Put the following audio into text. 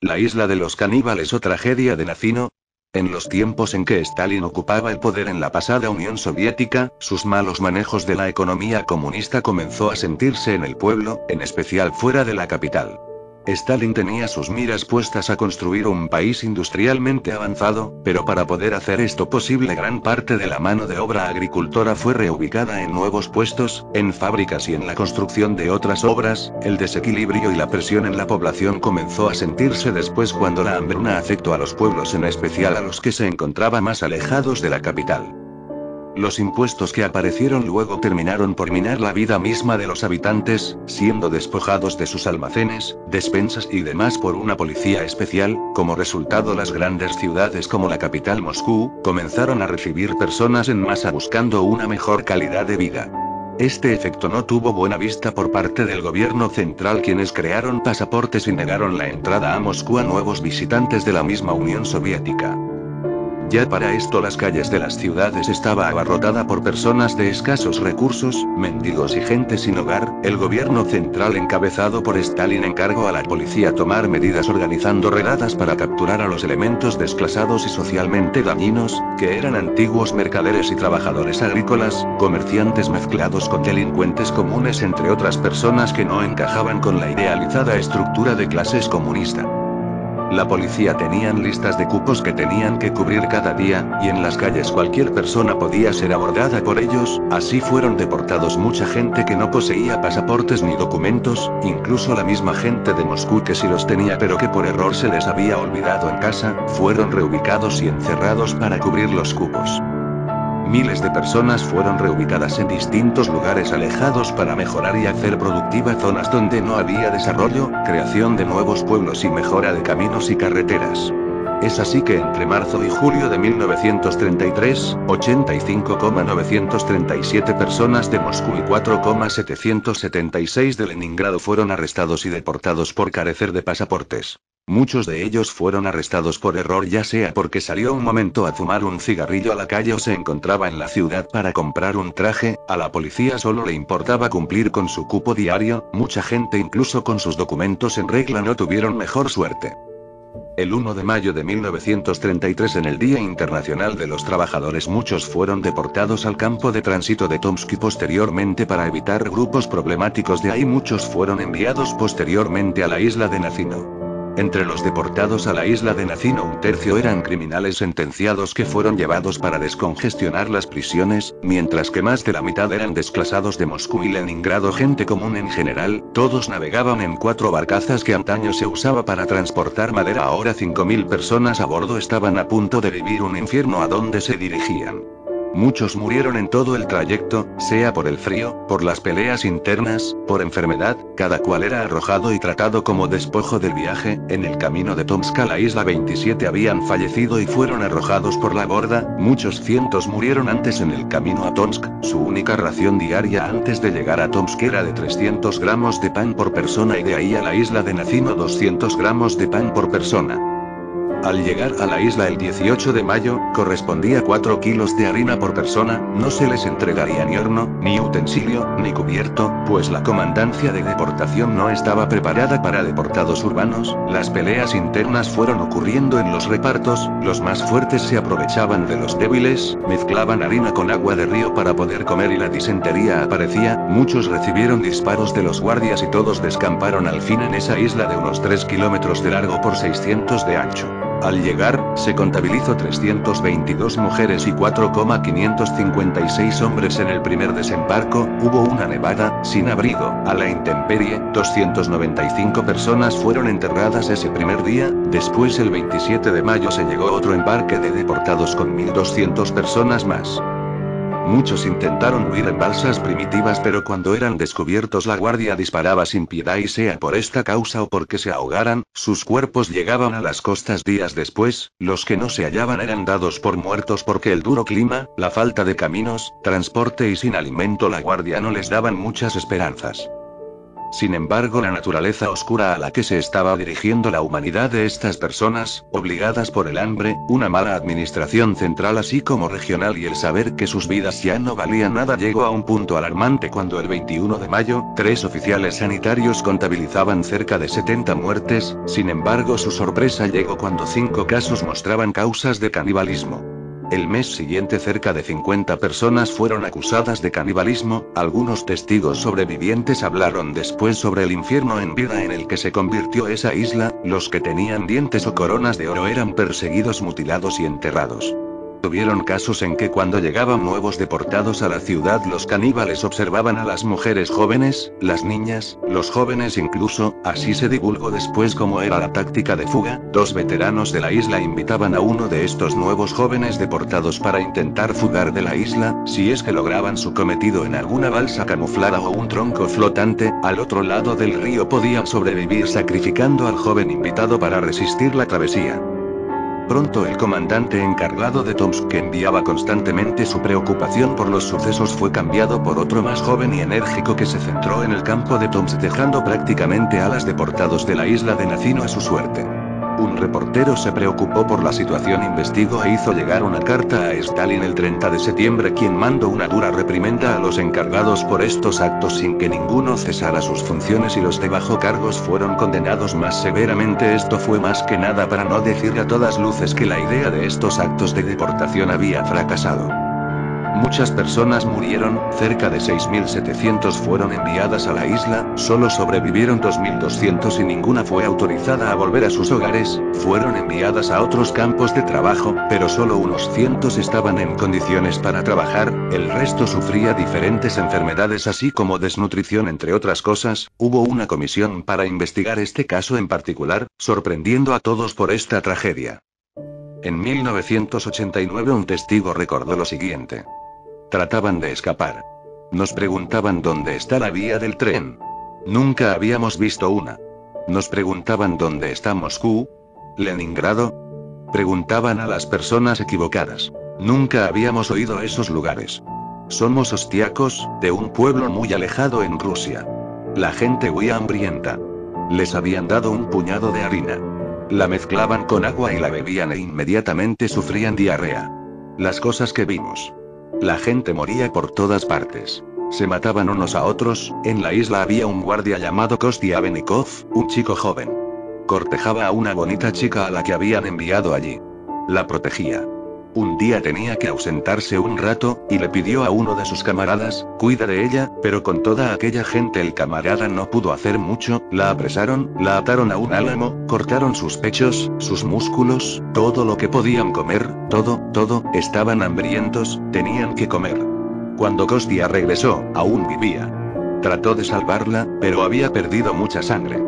La isla de los caníbales o tragedia de Nacino. En los tiempos en que Stalin ocupaba el poder en la pasada Unión Soviética, sus malos manejos de la economía comunista comenzó a sentirse en el pueblo, en especial fuera de la capital. Stalin tenía sus miras puestas a construir un país industrialmente avanzado, pero para poder hacer esto posible gran parte de la mano de obra agricultora fue reubicada en nuevos puestos, en fábricas y en la construcción de otras obras. El desequilibrio y la presión en la población comenzó a sentirse después cuando la hambruna afectó a los pueblos, en especial a los que se encontraban más alejados de la capital. Los impuestos que aparecieron luego terminaron por minar la vida misma de los habitantes, siendo despojados de sus almacenes, despensas y demás por una policía especial. Como resultado, las grandes ciudades como la capital Moscú, comenzaron a recibir personas en masa buscando una mejor calidad de vida. Este efecto no tuvo buena vista por parte del gobierno central, quienes crearon pasaportes y negaron la entrada a Moscú a nuevos visitantes de la misma Unión Soviética. Ya para esto las calles de las ciudades estaba abarrotada por personas de escasos recursos, mendigos y gente sin hogar. El gobierno central encabezado por Stalin encargó a la policía tomar medidas organizando redadas para capturar a los elementos desclasados y socialmente dañinos, que eran antiguos mercaderes y trabajadores agrícolas, comerciantes mezclados con delincuentes comunes, entre otras personas que no encajaban con la idealizada estructura de clases comunista. La policía tenían listas de cupos que tenían que cubrir cada día, y en las calles cualquier persona podía ser abordada por ellos. Así fueron deportados mucha gente que no poseía pasaportes ni documentos, incluso la misma gente de Moscú que sí los tenía pero que por error se les había olvidado en casa, fueron reubicados y encerrados para cubrir los cupos. Miles de personas fueron reubicadas en distintos lugares alejados para mejorar y hacer productivas zonas donde no había desarrollo, creación de nuevos pueblos y mejora de caminos y carreteras. Es así que entre marzo y julio de 1933, 85,937 personas de Moscú y 4,776 de Leningrado fueron arrestados y deportados por carecer de pasaportes. Muchos de ellos fueron arrestados por error, ya sea porque salió un momento a fumar un cigarrillo a la calle o se encontraba en la ciudad para comprar un traje. A la policía solo le importaba cumplir con su cupo diario. Mucha gente, incluso con sus documentos en regla, no tuvieron mejor suerte. El 1 de mayo de 1933, en el Día Internacional de los Trabajadores, muchos fueron deportados al campo de tránsito de Tomsk y posteriormente, para evitar grupos problemáticos de ahí, muchos fueron enviados posteriormente a la isla de Nacino. Entre los deportados a la isla de Nacino, un tercio eran criminales sentenciados que fueron llevados para descongestionar las prisiones, mientras que más de la mitad eran desclasados de Moscú y Leningrado, gente común en general. Todos navegaban en 4 barcazas que antaño se usaba para transportar madera. Ahora 5.000 personas a bordo estaban a punto de vivir un infierno a donde se dirigían. Muchos murieron en todo el trayecto, sea por el frío, por las peleas internas, por enfermedad. Cada cual era arrojado y tratado como despojo del viaje. En el camino de Tomsk a la isla, 27 habían fallecido y fueron arrojados por la borda. Muchos cientos murieron antes en el camino a Tomsk. Su única ración diaria antes de llegar a Tomsk era de 300 gramos de pan por persona, y de ahí a la isla de Nacino 200 gramos de pan por persona. Al llegar a la isla el 18 de mayo, correspondía 4 kilos de harina por persona. No se les entregaría ni horno, ni utensilio, ni cubierto, pues la comandancia de deportación no estaba preparada para deportados urbanos. Las peleas internas fueron ocurriendo en los repartos. Los más fuertes se aprovechaban de los débiles, mezclaban harina con agua de río para poder comer y la disentería aparecía. Muchos recibieron disparos de los guardias y todos descamparon al fin en esa isla de unos 3 kilómetros de largo por 600 de ancho. Al llegar, se contabilizó 322 mujeres y 4,556 hombres en el primer desembarco. Hubo una nevada, sin abrigo, a la intemperie. 295 personas fueron enterradas ese primer día. Después, el 27 de mayo, se llegó otro embarque de deportados con 1.200 personas más. Muchos intentaron huir en balsas primitivas, pero cuando eran descubiertos la guardia disparaba sin piedad, y sea por esta causa o porque se ahogaran, sus cuerpos llegaban a las costas días después. Los que no se hallaban eran dados por muertos porque el duro clima, la falta de caminos, transporte y sin alimento, la guardia no les daban muchas esperanzas. Sin embargo, la naturaleza oscura a la que se estaba dirigiendo la humanidad de estas personas, obligadas por el hambre, una mala administración central así como regional y el saber que sus vidas ya no valían nada llegó a un punto alarmante cuando el 21 de mayo, 3 oficiales sanitarios contabilizaban cerca de 70 muertes, sin embargo su sorpresa llegó cuando 5 casos mostraban causas de canibalismo. El mes siguiente cerca de 50 personas fueron acusadas de canibalismo, algunos testigos sobrevivientes hablaron después sobre el infierno en vida en el que se convirtió esa isla, los que tenían dientes o coronas de oro eran perseguidos, mutilados y enterrados. Tuvieron casos en que cuando llegaban nuevos deportados a la ciudad los caníbales observaban a las mujeres jóvenes, las niñas, los jóvenes incluso, así se divulgó después cómo era la táctica de fuga. 2 veteranos de la isla invitaban a uno de estos nuevos jóvenes deportados para intentar fugar de la isla, si es que lograban su cometido en alguna balsa camuflada o un tronco flotante, al otro lado del río podían sobrevivir sacrificando al joven invitado para resistir la travesía. Pronto el comandante encargado de Tomsk, que enviaba constantemente su preocupación por los sucesos, fue cambiado por otro más joven y enérgico que se centró en el campo de Tomsk, dejando prácticamente a los deportados de la isla de Nacino a su suerte. Un reportero se preocupó por la situación, investigó e hizo llegar una carta a Stalin el 30 de septiembre, quien mandó una dura reprimenda a los encargados por estos actos sin que ninguno cesara sus funciones y los de bajo cargos fueron condenados más severamente. Esto fue más que nada para no decir a todas luces que la idea de estos actos de deportación había fracasado. Muchas personas murieron, cerca de 6.700 fueron enviadas a la isla, solo sobrevivieron 2.200 y ninguna fue autorizada a volver a sus hogares, fueron enviadas a otros campos de trabajo, pero solo unos cientos estaban en condiciones para trabajar, el resto sufría diferentes enfermedades así como desnutrición entre otras cosas. Hubo una comisión para investigar este caso en particular, sorprendiendo a todos por esta tragedia. En 1989 un testigo recordó lo siguiente. Trataban de escapar. Nos preguntaban dónde está la vía del tren. Nunca habíamos visto una. Nos preguntaban dónde está Moscú. ¿Leningrado? Preguntaban a las personas equivocadas. Nunca habíamos oído esos lugares. Somos ostiacos, de un pueblo muy alejado en Rusia. La gente huía hambrienta. Les habían dado un puñado de harina. La mezclaban con agua y la bebían e inmediatamente sufrían diarrea. Las cosas que vimos. La gente moría por todas partes. Se mataban unos a otros. En la isla había un guardia llamado Kostya Benikov, un chico joven. Cortejaba a una bonita chica a la que habían enviado allí. La protegía. Un día tenía que ausentarse un rato, y le pidió a uno de sus camaradas, cuida de ella, pero con toda aquella gente el camarada no pudo hacer mucho, la apresaron, la ataron a un álamo, cortaron sus pechos, sus músculos, todo lo que podían comer, todo, estaban hambrientos, tenían que comer. Cuando Kostya regresó, aún vivía. Trató de salvarla, pero había perdido mucha sangre.